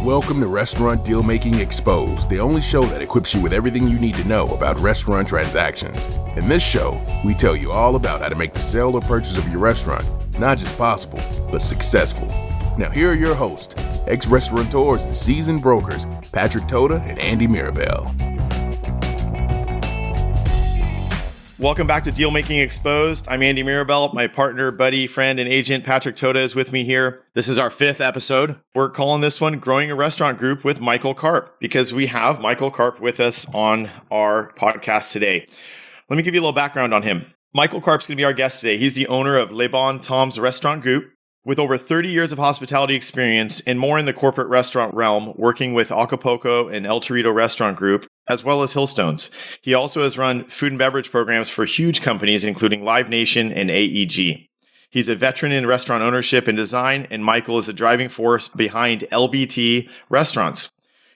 Welcome to Restaurant Deal Making Exposed, the only show that equips you with everything you need to know about restaurant transactions. In this show, we tell you all about how to make the sale or purchase of your restaurant not just possible, but successful. Now here are your hosts, ex-restaurateurs and seasoned brokers, Patrick Toda and Andy Mirabel. Welcome back to Deal Making Exposed. I'm Andy Mirabel. My partner, buddy, friend, and agent Patrick Toda is with me here. This is our 5th episode. We're calling this one Growing a Restaurant Group with Michael Karp because we have Michael Karp with us on our podcast today. Let me give you a little background on him. Michael Karp's going to be our guest today. He's the owner of Bon Temps Restaurant Group with over 30 years of hospitality experience and more in the corporate restaurant realm, working with Acapulco and El Torito Restaurant Group, as well as Hillstones. He also has run food and beverage programs for huge companies, including Live Nation and AEG. He's a veteran in restaurant ownership and design, and Michael is a driving force behind LBT Restaurants.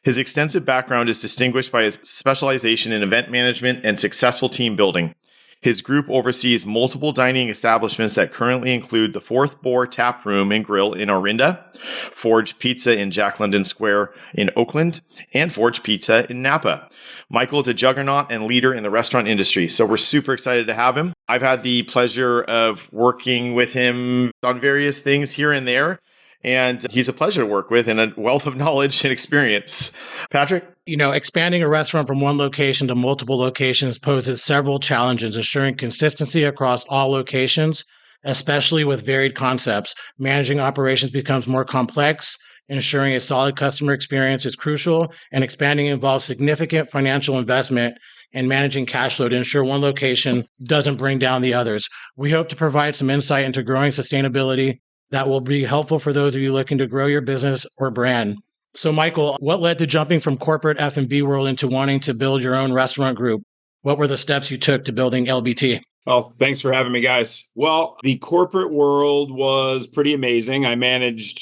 His extensive background is distinguished by his specialization in event management and successful team building. His group oversees multiple dining establishments that currently include the Fourth Boar Tap Room and Grill in Orinda, Forge Pizza in Jack London Square in Oakland, and Forge Pizza in Napa. Michael is a juggernaut and leader in the restaurant industry, so we're super excited to have him. I've had the pleasure of working with him on various things here and there, and he's a pleasure to work with and a wealth of knowledge and experience. Patrick? Expanding a restaurant from one location to multiple locations poses several challenges, ensuring consistency across all locations, especially with varied concepts. Managing operations becomes more complex. Ensuring a solid customer experience is crucial, and expanding involves significant financial investment and managing cash flow to ensure one location doesn't bring down the others. We hope to provide some insight into growing sustainability that will be helpful for those of you looking to grow your business or brand. So, Michael, what led to jumping from corporate F&B world into wanting to build your own restaurant group? What were the steps you took to building LBT? Well, thanks for having me, guys. Well, the corporate world was pretty amazing. I managed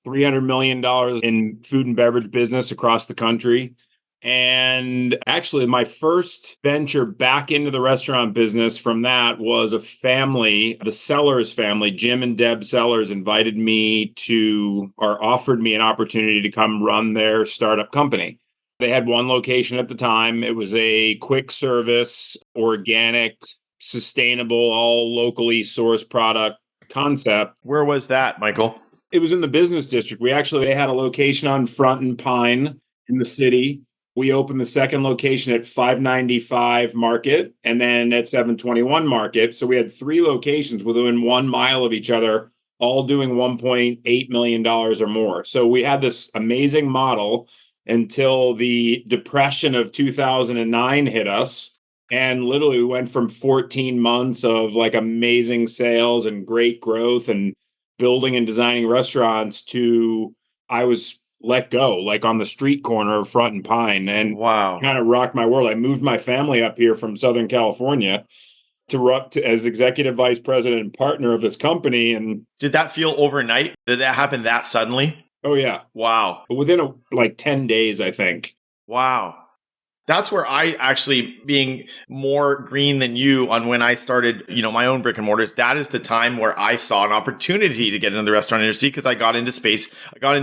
$300 million in food and beverage business across the country. And actually, my first venture back into the restaurant business from that was a family, the Sellers family. Jim and Deb Sellers invited me to, or offered me an opportunity to come run their startup company. They had one location at the time. It was a quick service, organic, sustainable, all locally sourced product concept. Where was that, Michael? It was in the business district. They had a location on Front and Pine in the city. We opened the second location at 595 Market and then at 721 Market. So we had 3 locations within 1 mile of each other, all doing $1.8 million or more. So we had this amazing model until the depression of 2009 hit us. And literally we went from 14 months of like amazing sales and great growth and building and designing restaurants to I was let go, like on the street corner of Front and Pine. And wow, kind of rocked my world. I moved my family up here from Southern California to as executive vice president and partner of this company. And did that feel overnight? Did that happen that suddenly? Oh, yeah. Wow. Within 10 days, I think. Wow. That's where I actually, being more green than you on when I started, my own brick and mortars, that is the time where I saw an opportunity to get into the restaurant industry because I got into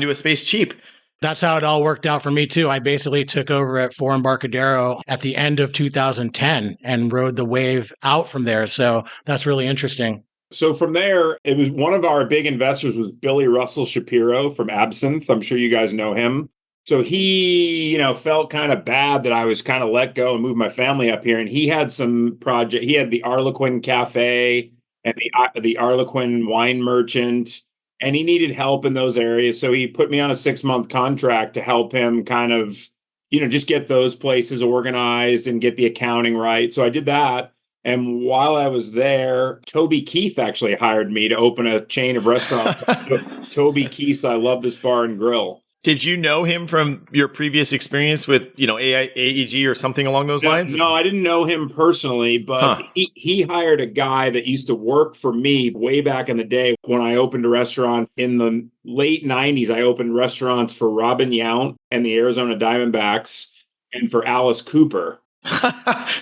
a space cheap. That's how it all worked out for me too. I basically took over at Four Embarcadero at the end of 2010 and rode the wave out from there. So that's really interesting. So from there, it was one of our big investors was Billy Russell Shapiro from Absinthe. I'm sure you guys know him. So he, felt kind of bad that I was kind of let go and moved my family up here. And he had some project. He had the Arlequin Cafe and the Arlequin Wine Merchant, and he needed help in those areas. So he put me on a 6-month contract to help him kind of, just get those places organized and get the accounting right. So I did that. And while I was there, Toby Keith actually hired me to open a chain of restaurants. Toby Keith, I Love This Bar and Grill. Did you know him from your previous experience with, AEG or something along those lines? No, I didn't know him personally, but he hired a guy that used to work for me way back in the day when I opened a restaurant in the late 90s. I opened restaurants for Robin Yount and the Arizona Diamondbacks and for Alice Cooper.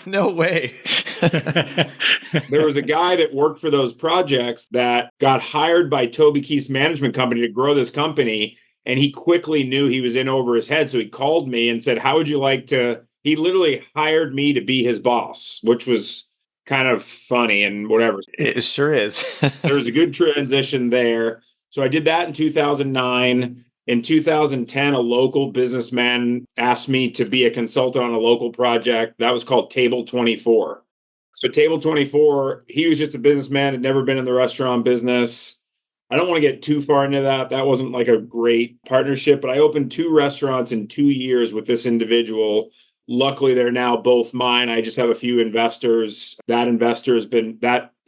No way. There was a guy that worked for those projects that got hired by Toby Keith's management company to grow this company. And he quickly knew he was in over his head. So he called me and said, how would you like to? He literally hired me to be his boss, which was kind of funny and whatever. It sure is. There was a good transition there. So I did that in 2009. In 2010, a local businessman asked me to be a consultant on a local project. That was called Table 24. So Table 24, he was just a businessman, had never been in the restaurant business. I don't want to get too far into that. That wasn't like a great partnership, but I opened 2 restaurants in 2 years with this individual. Luckily, they're now both mine. I just have a few investors. That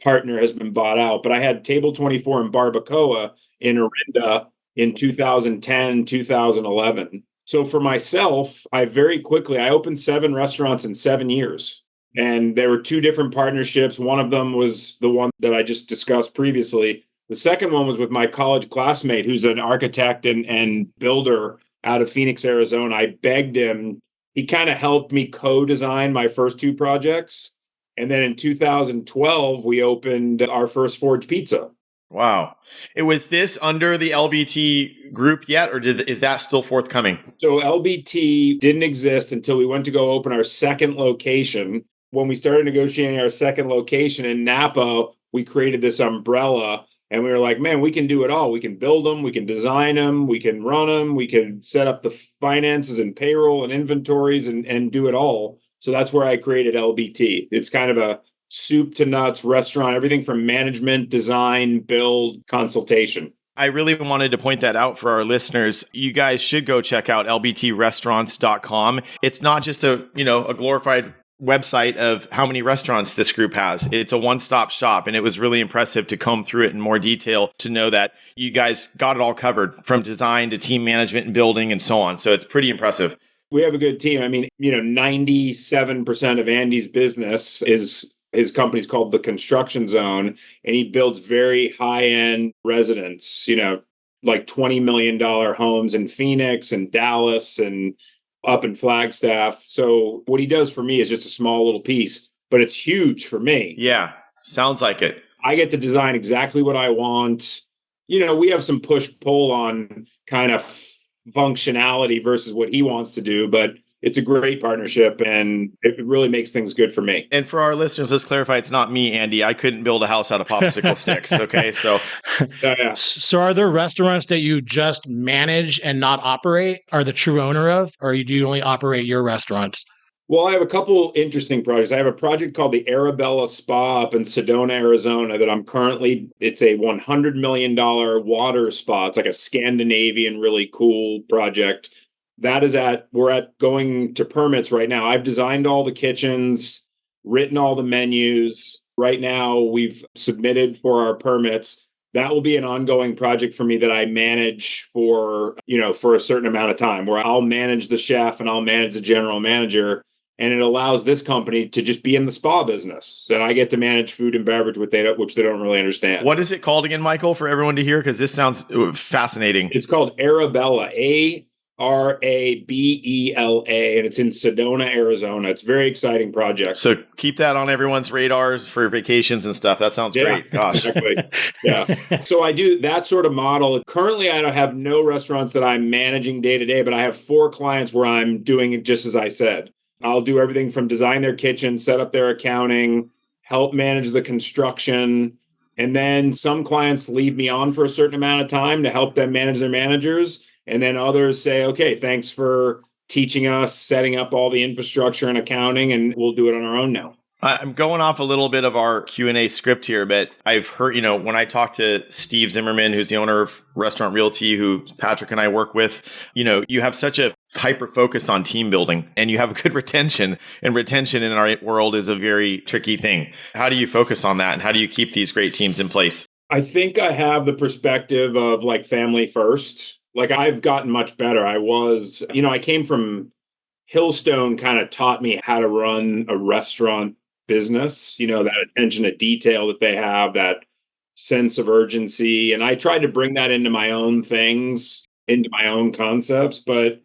partner has been bought out. But I had Table 24 in Barbacoa in Orinda in 2010, 2011. So for myself, I opened 7 restaurants in 7 years. And there were 2 different partnerships. One of them was the one that I just discussed previously. The second one was with my college classmate, who's an architect and builder out of Phoenix, Arizona. I begged him. He kind of helped me co-design my first 2 projects. And then in 2012, we opened our first Forge Pizza. Wow. Was this under the LBT group yet, or is that still forthcoming? So LBT didn't exist until we went to go open our second location. When we started negotiating our second location in Napa, we created this umbrella. And we were like, man, we can do it all. We can build them. We can design them. We can run them. We can set up the finances and payroll and inventories and do it all. So that's where I created LBT. It's kind of a soup to nuts restaurant, everything from management, design, build, consultation. I really wanted to point that out for our listeners. You guys should go check out lbtrestaurants.com. It's not just a glorified website of how many restaurants this group has. It's a one-stop shop, and it was really impressive to comb through it in more detail to know that you guys got it all covered from design to team management and building and so on. So it's pretty impressive. We have a good team. I mean, 97% of Andy's business is his company's called The Construction Zone, and he builds very high-end residents, like $20 million homes in Phoenix and Dallas and up in Flagstaff. So what he does for me is just a small little piece, but it's huge for me. Yeah, sounds like it. I get to design exactly what I want. We have some push-pull on kind of functionality versus what he wants to do, but it's a great partnership and it really makes things good for me. And for our listeners, let's clarify, it's not me, Andy. I couldn't build a house out of popsicle sticks. Okay. So, yeah. So are there restaurants that you just manage and not operate, are the true owner of, or do you only operate your restaurants? Well, I have a couple interesting projects. I have a project called the Arabella Spa up in Sedona, Arizona that it's a $100 million water spa. It's like a Scandinavian, really cool project. We're going to permits right now. I've designed all the kitchens, written all the menus. Right now, we've submitted for our permits. That will be an ongoing project for me that I manage for a certain amount of time, where I'll manage the chef and I'll manage the general manager. And it allows this company to just be in the spa business. And I get to manage food and beverage, which they don't really understand. What is it called again, Michael, for everyone to hear? Because this sounds fascinating. It's called Arabella, Arabella, and it's in Sedona, Arizona. It's a very exciting project. So keep that on everyone's radars for vacations and stuff. That sounds great. Gosh. Exactly. Yeah. So I do that sort of model. Currently, I don't have no restaurants that I'm managing day to day, but I have 4 clients where I'm doing it just as I said. I'll do everything from design their kitchen, set up their accounting, help manage the construction. And then some clients leave me on for a certain amount of time to help them manage their managers. And then others say, okay, thanks for teaching us, setting up all the infrastructure and accounting, and we'll do it on our own now. I'm going off a little bit of our Q&A script here, but I've heard, when I talk to Steve Zimmerman, who's the owner of Restaurant Realty, who Patrick and I work with, you have such a hyper focus on team building and you have good retention, and retention in our world is a very tricky thing. How do you focus on that, and how do you keep these great teams in place? I think I have the perspective of like family first. Like I've gotten much better. I came from Hillstone, kind of taught me how to run a restaurant business, that attention to detail that they have, that sense of urgency. And I tried to bring that into my own things, into my own concepts. But,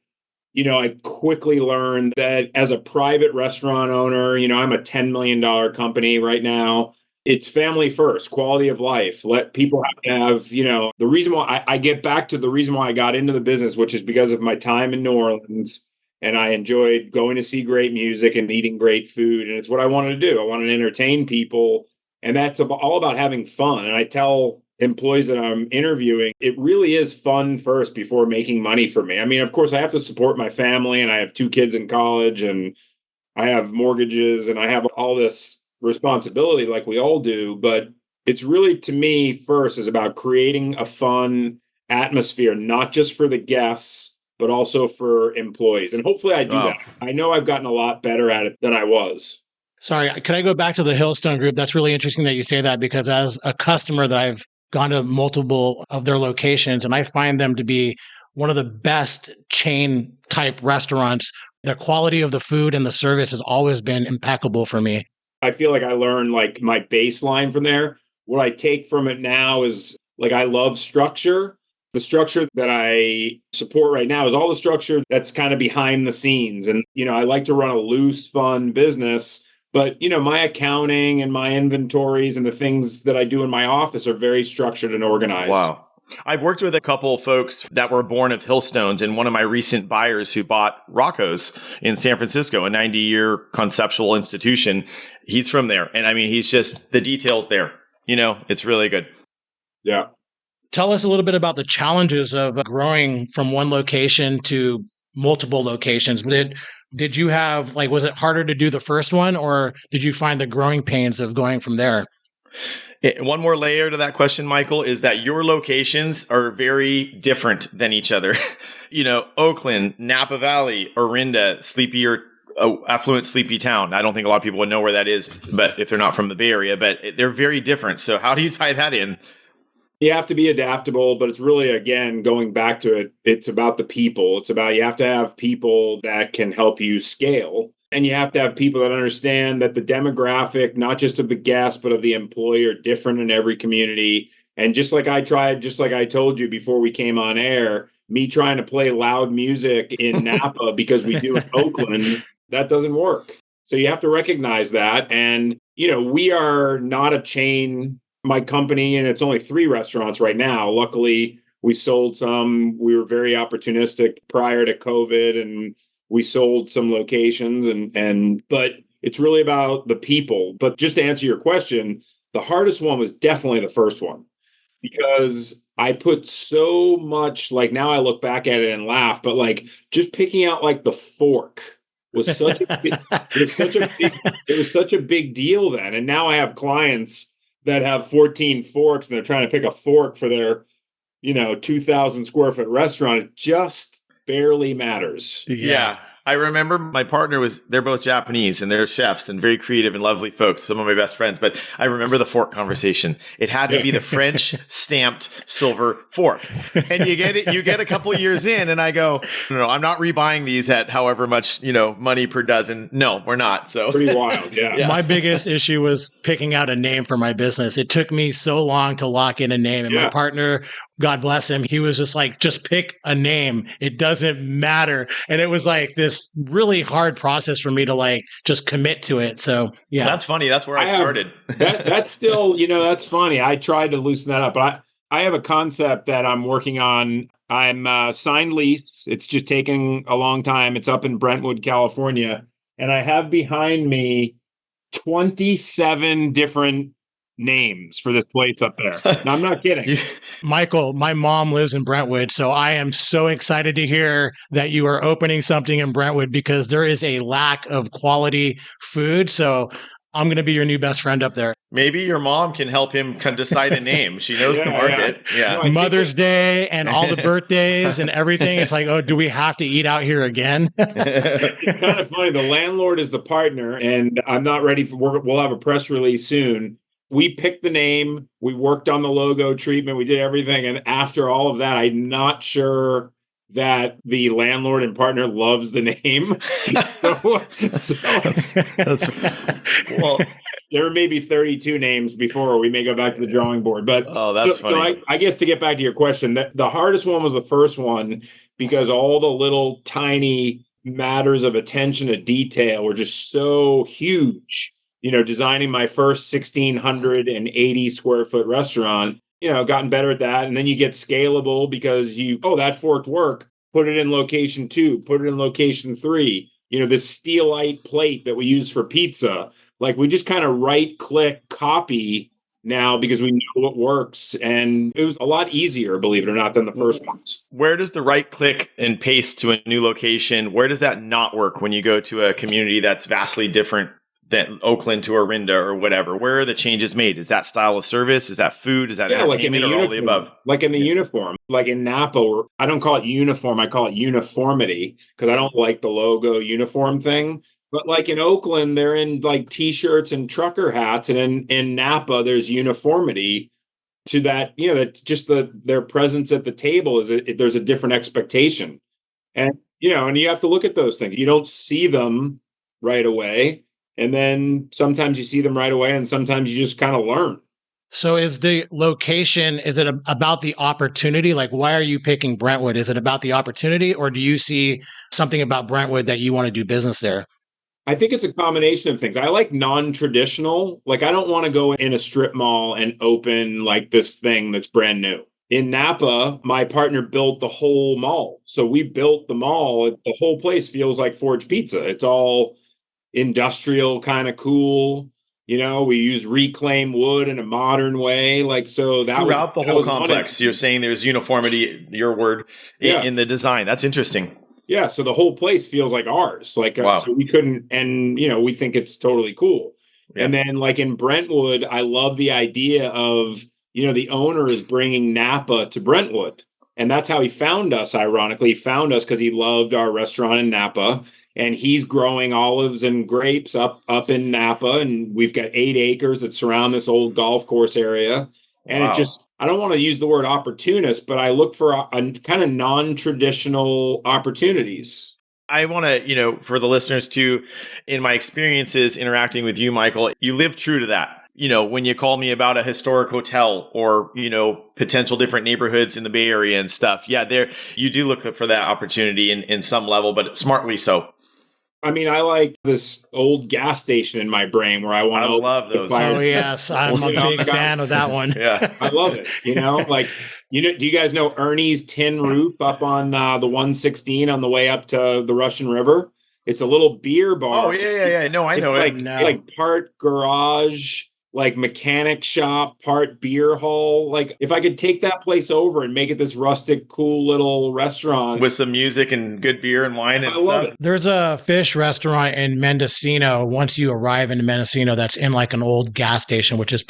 I quickly learned that as a private restaurant owner, I'm a $10 million company right now. It's family first, quality of life. Let people have, the reason why I get back to the reason why I got into the business, which is because of my time in New Orleans. And I enjoyed going to see great music and eating great food. And it's what I wanted to do. I wanted to entertain people. And that's all about having fun. And I tell employees that I'm interviewing, it really is fun first before making money for me. I mean, of course, I have to support my family, and I have 2 kids in college, and I have mortgages, and I have all this responsibility like we all do. But it's really, to me, first is about creating a fun atmosphere, not just for the guests, but also for employees. And hopefully I do that. I know I've gotten a lot better at it than I was. Sorry, could I go back to the Hillstone Group? That's really interesting that you say that, because as a customer that I've gone to multiple of their locations, and I find them to be one of the best chain type restaurants. The quality of the food and the service has always been impeccable for me. I feel like I learned like my baseline from there. What I take from it now is like, I love structure. The structure that I support right now is all the structure that's kind of behind the scenes. And, I like to run a loose, fun business, but, my accounting and my inventories and the things that I do in my office are very structured and organized. Wow. I've worked with a couple of folks that were born of Hillstones, and one of my recent buyers who bought Rocco's in San Francisco, a 90-year conceptual institution. He's from there. And I mean, he's just the details there. It's really good. Yeah. Tell us a little bit about the challenges of growing from one location to multiple locations. Did you have, was it harder to do the first one, or did you find the growing pains of going from there? One more layer to that question, Michael, is that your locations are very different than each other. Oakland, Napa Valley, Orinda, sleepier, affluent, sleepy town. I don't think a lot of people would know where that is, but if they're not from the Bay Area, but they're very different. So how do you tie that in? You have to be adaptable, but it's really, again, going back to it, it's about the people. It's about, you have to have people that can help you scale. And you have to have people that understand that the demographic, not just of the guest, but of the employee, are different in every community. And just like I told you before we came on air, me trying to play loud music in Napa because we do in Oakland, that doesn't work. So you have to recognize that. And, we are not a chain. My company, and it's only 3 restaurants right now. Luckily, we sold some. We were very opportunistic prior to COVID, and we sold some locations. But it's really about the people. But just to answer your question, the hardest one was definitely the first one, because I put so much, now I look back at it and laugh, but just picking out the fork was such a big deal then. And now I have clients that have 14 forks, and they're trying to pick a fork for their, 2,000 square foot restaurant. It just barely matters. Yeah. I remember my partner they're both Japanese, and they're chefs and very creative and lovely folks, some of my best friends. But I remember the fork conversation. It had to be the French stamped silver fork. And you get a couple of years in, and I go, no, I'm not rebuying these at however much, money per dozen. No, we're not. So pretty wild. Yeah. My biggest issue was picking out a name for my business. It took me so long to lock in a name. And my partner, God bless him, he was just just pick a name. It doesn't matter. And it was this really hard process for me to just commit to it. So yeah, that's funny. That's where I started. That's still, that's funny. I tried to loosen that up, but I have a concept that I'm working on. I'm signed lease. It's just taking a long time. It's up in Brentwood, California. And I have behind me 27 different names for this place up there. No, I'm not kidding. Michael, my mom lives in Brentwood, so I am so excited to hear that you are opening something in Brentwood, because there is a lack of quality food. So I'm going to be your new best friend up there. Maybe your mom can help him decide a name. She knows the market. Yeah. Mother's Day and all the birthdays and everything. It's do we have to eat out here again? It's kind of funny. The landlord is the partner, and I'm not ready for work. We'll have a press release soon. We picked the name. We worked on the logo treatment. We did everything. And after all of that, I'm not sure that the landlord and partner loves the name. Well, there may be 32 names before we may go back to the drawing board. But that's funny. I guess to get back to your question, the hardest one was the first one, because all the little tiny matters of attention to detail were just so huge designing my first 1,680 square foot restaurant, gotten better at that. And then you get scalable because that forked work, put it in location 2, put it in location 3, this steelite plate that we use for pizza. Like we just kind of right click copy now because we know what works. And it was a lot easier, believe it or not, than the first ones. Where does the right click and paste to a new location, where does that not work when you go to a community that's vastly different than Oakland to Orinda or whatever? Where are the changes made? Is that style of service? Is that food? Is that entertainment, or all the above? Like in the uniform, like in Napa, I don't call it uniform. I call it uniformity because I don't like the logo uniform thing. But like in Oakland, they're in like T-shirts and trucker hats. And in Napa, there's uniformity to that, that just their presence at the table there's a different expectation. And, and you have to look at those things. You don't see them right away. And then sometimes you see them right away and sometimes you just kind of learn. So is the location, is it about the opportunity? Like, why are you picking Brentwood? Is it about the opportunity, or do you see something about Brentwood that you want to do business there? I think it's a combination of things. I like non-traditional. Like, I don't want to go in a strip mall and open like this thing that's brand new. In Napa, my partner built the whole mall. So we built the mall. The whole place feels like Forge Pizza. It's all industrial, kind of cool. We use reclaimed wood in a modern way. Like, so that throughout the whole complex, you're saying there's uniformity, your word, in the design. That's interesting. Yeah. So the whole place feels like ours. Like, wow. So we couldn't, and, we think it's totally cool. Yeah. And then like in Brentwood, I love the idea of, the owner is bringing Napa to Brentwood. And that's how he found us, ironically. He found us because he loved our restaurant in Napa. And he's growing olives and grapes up in Napa. And we've got 8 acres that surround this old golf course area. And It just, I don't want to use the word opportunist, but I look for a kind of non-traditional opportunities. I want to, for the listeners too, in my experiences interacting with you, Michael, you live true to that. When you call me about a historic hotel or, potential different neighborhoods in the Bay Area and stuff. Yeah, there you do look for that opportunity in some level, but smartly so. I mean, I like this old gas station in my brain where I want to love those. Oh, yes. I'm a big fan of that one. Yeah. I love it. Do you guys know Ernie's Tin Roof up on the 116 on the way up to the Russian River? It's a little beer bar. Oh, yeah. No, I know it. Like part garage, like mechanic shop, part beer hall. Like if I could take that place over and make it this rustic, cool little restaurant with some music and good beer and wine and stuff. There's a fish restaurant in Mendocino. Once you arrive in Mendocino, that's in like an old gas station, which is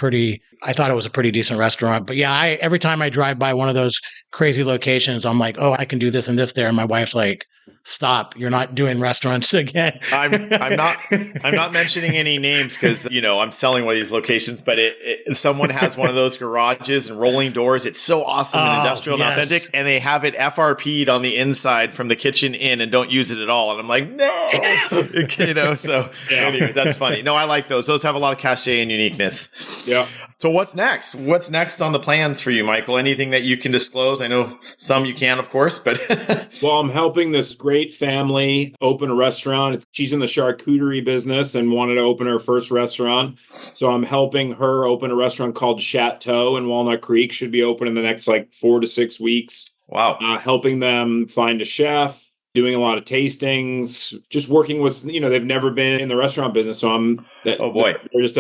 I thought it was a pretty decent restaurant. But yeah, every time I drive by one of those crazy locations, I'm like, oh, I can do this and this there. And my wife's like, stop, you're not doing restaurants again. I'm not mentioning any names because I'm selling one of these locations, but someone has one of those garages and rolling doors. It's so awesome and industrial and authentic, and they have it FRP'd on the inside from the kitchen in and don't use it at all. And I'm like, no. So anyways, that's funny. No, I like those. Those have a lot of cachet and uniqueness. Yeah. So what's next? What's next on the plans for you, Michael? Anything that you can disclose? I know some you can, of course, but well, I'm helping this great family open a restaurant. She's in the charcuterie business and wanted to open her first restaurant. So I'm helping her open a restaurant called Chateau in Walnut Creek. Should be open in the next 4 to 6 weeks. Wow. Helping them find a chef, doing a lot of tastings, just working with, they've never been in the restaurant business. So they're just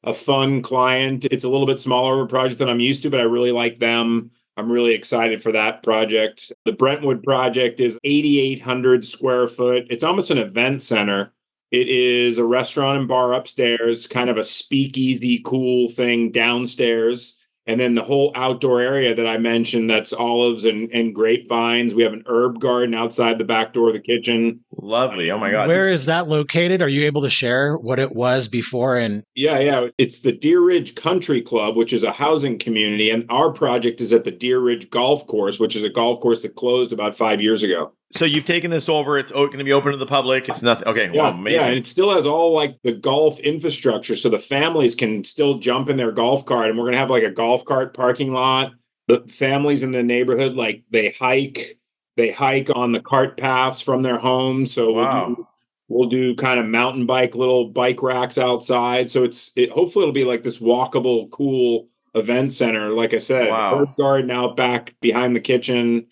a fun client. It's a little bit smaller of a project than I'm used to, but I really like them. I'm really excited for that project. The Brentwood project is 8,800 square foot. It's almost an event center. It is a restaurant and bar upstairs, kind of a speakeasy, cool thing downstairs. And then the whole outdoor area that I mentioned, that's olives and grapevines. We have an herb garden outside the back door of the kitchen. Lovely. Oh my God. Where is that located? Are you able to share what it was before? Yeah. It's the Deer Ridge Country Club, which is a housing community. And our project is at the Deer Ridge Golf Course, which is a golf course that closed about 5 years ago. So you've taken this over. It's going to be open to the public. It's nothing. Okay. Yeah, wow, amazing. Yeah, and it still has all the golf infrastructure. So the families can still jump in their golf cart, and we're going to have a golf cart parking lot. The families in the neighborhood, they hike on the cart paths from their homes. So wow. We'll do kind of mountain bike, little bike racks outside. So hopefully it'll be like this walkable, cool event center. Like I said, herb Wow. garden out back behind the kitchen,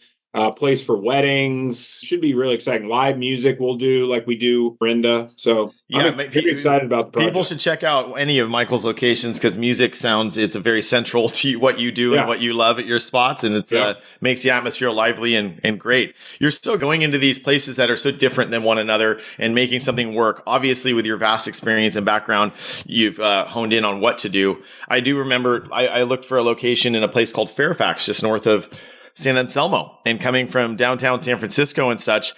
place for weddings. Should be really exciting. Live music we'll do like we do Brenda. So Yeah, I'm pretty excited about the project. People should check out any of Michael's locations because music it's a very central to what you do and what you love at your spots. And it's makes the atmosphere lively and great. You're still going into these places that are so different than one another and making something work. Obviously, with your vast experience and background, you've honed in on what to do. I do remember I looked for a location in a place called Fairfax, just north of San Anselmo, and coming from downtown San Francisco and such,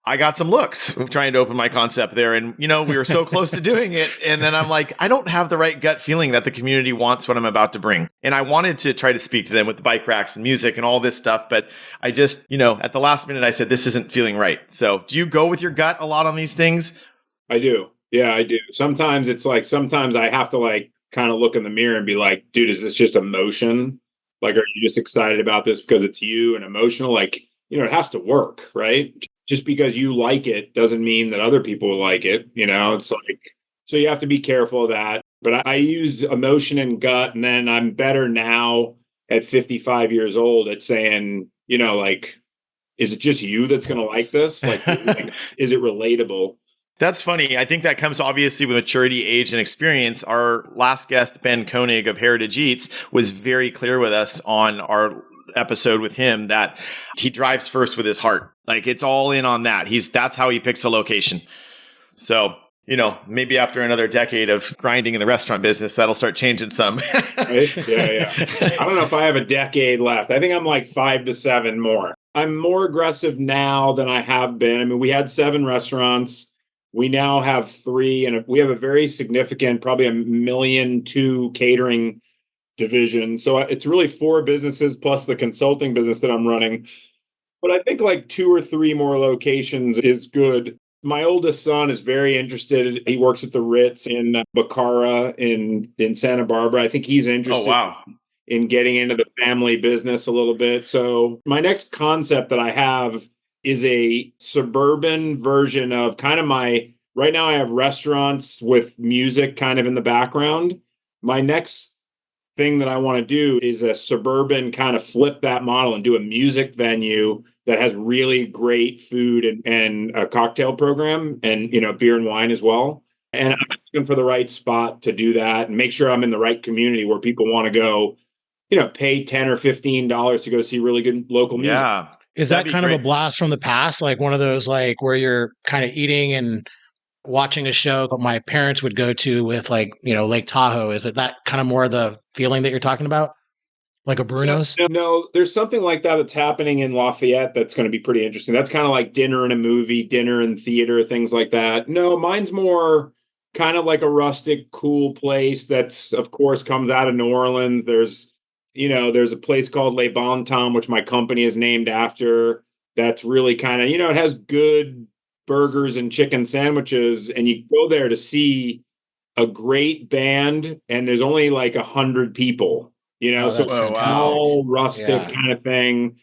I got some looks of trying to open my concept there. And, we were so close to doing it. And then I'm like, I don't have the right gut feeling that the community wants what I'm about to bring. And I wanted to try to speak to them with the bike racks and music and all this stuff. But I just, at the last minute, I said, this isn't feeling right. So do you go with your gut a lot on these things? I do. Yeah, I do. Sometimes I have to kind of look in the mirror and be like, dude, is this just emotion? Like, are you just excited about this because it's you and emotional? It has to work, right? Just because you like it doesn't mean that other people will like it. It's so you have to be careful of that. But I use emotion and gut, and then I'm better now at 55 years old at saying, is it just you that's going to like this? Is it relatable? That's funny. I think that comes obviously with maturity, age, and experience. Our last guest, Ben Koenig of Heritage Eats, was very clear with us on our episode with him that he drives first with his heart. It's all in on that. That's how he picks a location. So, maybe after another decade of grinding in the restaurant business, that'll start changing some. Right? Yeah. I don't know if I have a decade left. I think I'm like 5 to 7 more. I'm more aggressive now than I have been. I mean, we had 7 restaurants. We now have 3, and we have a very significant, probably $1.2 million catering division. So it's really 4 businesses plus the consulting business that I'm running. But I think 2 or 3 more locations is good. My oldest son is very interested. He works at the Ritz in Bacara in Santa Barbara. I think he's interested in getting into the family business a little bit. So my next concept that I have is a suburban version of kind of right now I have restaurants with music kind of in the background. My next thing that I want to do is a suburban kind of flip that model and do a music venue that has really great food and a cocktail program and, beer and wine as well. And I'm looking for the right spot to do that and make sure I'm in the right community where people want to go, pay $10 or $15 to go see really good local music. Yeah. Is that kind of a blast from the past? Like one of those, where you're kind of eating and watching a show that my parents would go to with Lake Tahoe? Is it that kind of more the feeling that you're talking about? Like a Bruno's? No, there's something like that that's happening in Lafayette that's going to be pretty interesting. That's kind of like dinner in a movie, dinner in theater, things like that. No, mine's more kind of like a rustic, cool place that's, of course, comes out of New Orleans. There's a place called Le Bon Temps, which my company is named after. That's really kind of, it has good burgers and chicken sandwiches. And you go there to see a great band, and there's only 100 people, so it's small, rustic kind of thing.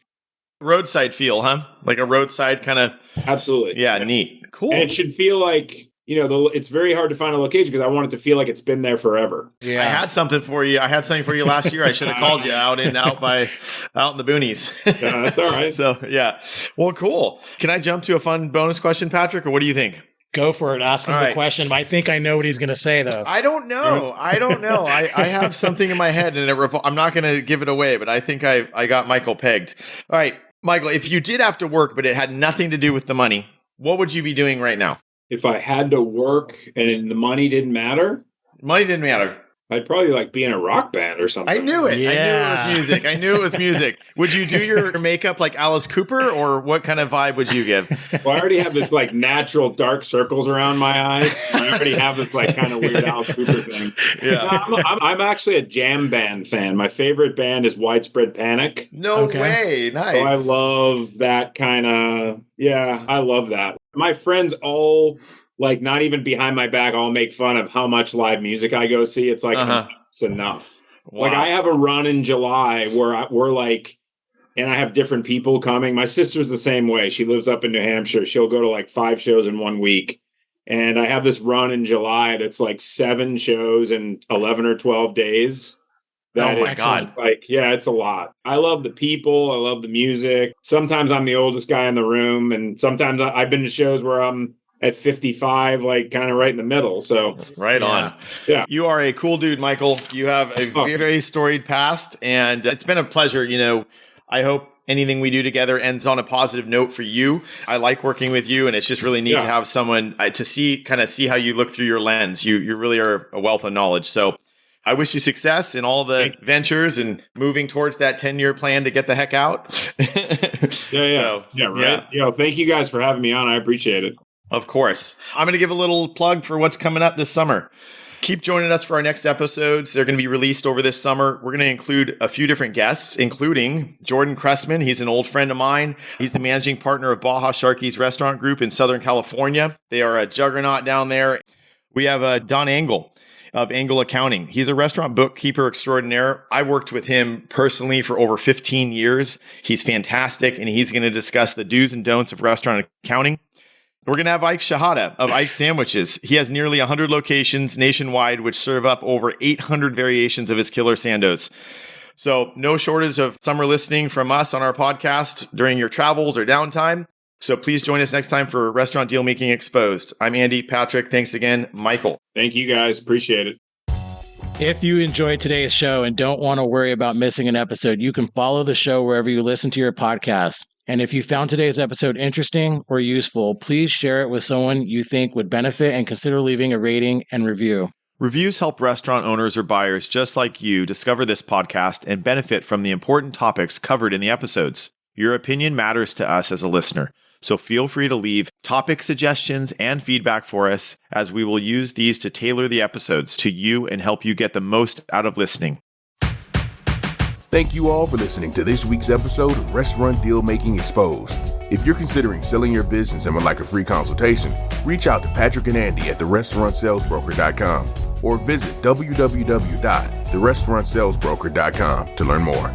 Roadside feel, huh? Like a roadside kind of. Absolutely. Yeah, neat. Cool. And it should feel like, it's very hard to find a location because I want it to feel like it's been there forever. Yeah. I had something for you last year. I should have called you out in the boonies. Yeah, that's all right. So, yeah. Well, cool. Can I jump to a fun bonus question, Patrick, or what do you think? Go for it. Ask him the question. I think I know what he's going to say, though. I don't know. I have something in my head, and I'm not going to give it away, but I think I got Michael pegged. All right, Michael, if you did have to work, but it had nothing to do with the money, what would you be doing right now? If I had to work and the money didn't matter? Money didn't matter. I'd probably be in a rock band or something. I knew it. Yeah. I knew it was music. Would you do your makeup like Alice Cooper, or what kind of vibe would you give? Well, I already have this natural dark circles around my eyes. I already have this kind of weird Alice Cooper thing. Yeah. No, I'm actually a jam band fan. My favorite band is Widespread Panic. No way. Nice. So I love that kind of, I love that. My friends all, not even behind my back, all make fun of how much live music I go see. It's it's enough. Wow. I have a run in July where we're and I have different people coming. My sister's the same way. She lives up in New Hampshire. She'll go to 5 shows in 1 week. And I have this run in July that's like 7 shows in 11 or 12 days. Oh my God. Like, yeah, it's a lot. I love the people. I love the music. Sometimes I'm the oldest guy in the room. And sometimes I've been to shows where I'm at 55, like kind of right in the middle. So right on. Yeah. You are a cool dude, Michael. You have a very storied past, and it's been a pleasure. I hope anything we do together ends on a positive note for you. I like working with you, and it's just really neat to have someone to see how you look through your lens. You really are a wealth of knowledge. So I wish you success in all the ventures and moving towards that 10-year plan to get the heck out. Thank you guys for having me on. I appreciate it. Of course. I'm going to give a little plug for what's coming up this summer. Keep joining us for our next episodes. They're going to be released over this summer. We're going to include a few different guests, including Jordan Cressman. He's an old friend of mine. He's the managing partner of Baja Sharkey's Restaurant Group in Southern California. They are a juggernaut down there. We have Don Engel of Engel Accounting. He's a restaurant bookkeeper extraordinaire. I worked with him personally for over 15 years. He's fantastic, and he's going to discuss the do's and don'ts of restaurant accounting. We're going to have Ike Shahada of Ike Sandwiches. He has nearly 100 locations nationwide, which serve up over 800 variations of his killer sandos. So no shortage of summer listening from us on our podcast during your travels or downtime. So please join us next time for Restaurant Deal Making Exposed. I'm Andy, Patrick. Thanks again, Michael. Thank you guys. Appreciate it. If you enjoyed today's show and don't want to worry about missing an episode, you can follow the show wherever you listen to your podcasts. And if you found today's episode interesting or useful, please share it with someone you think would benefit and consider leaving a rating and review. Reviews help restaurant owners or buyers just like you discover this podcast and benefit from the important topics covered in the episodes. Your opinion matters to us as a listener, so feel free to leave topic suggestions and feedback for us, as we will use these to tailor the episodes to you and help you get the most out of listening. Thank you all for listening to this week's episode of Restaurant Deal Making Exposed. If you're considering selling your business and would like a free consultation, reach out to Patrick and Andy at therestaurantsalesbroker.com or visit www.therestaurantsalesbroker.com to learn more.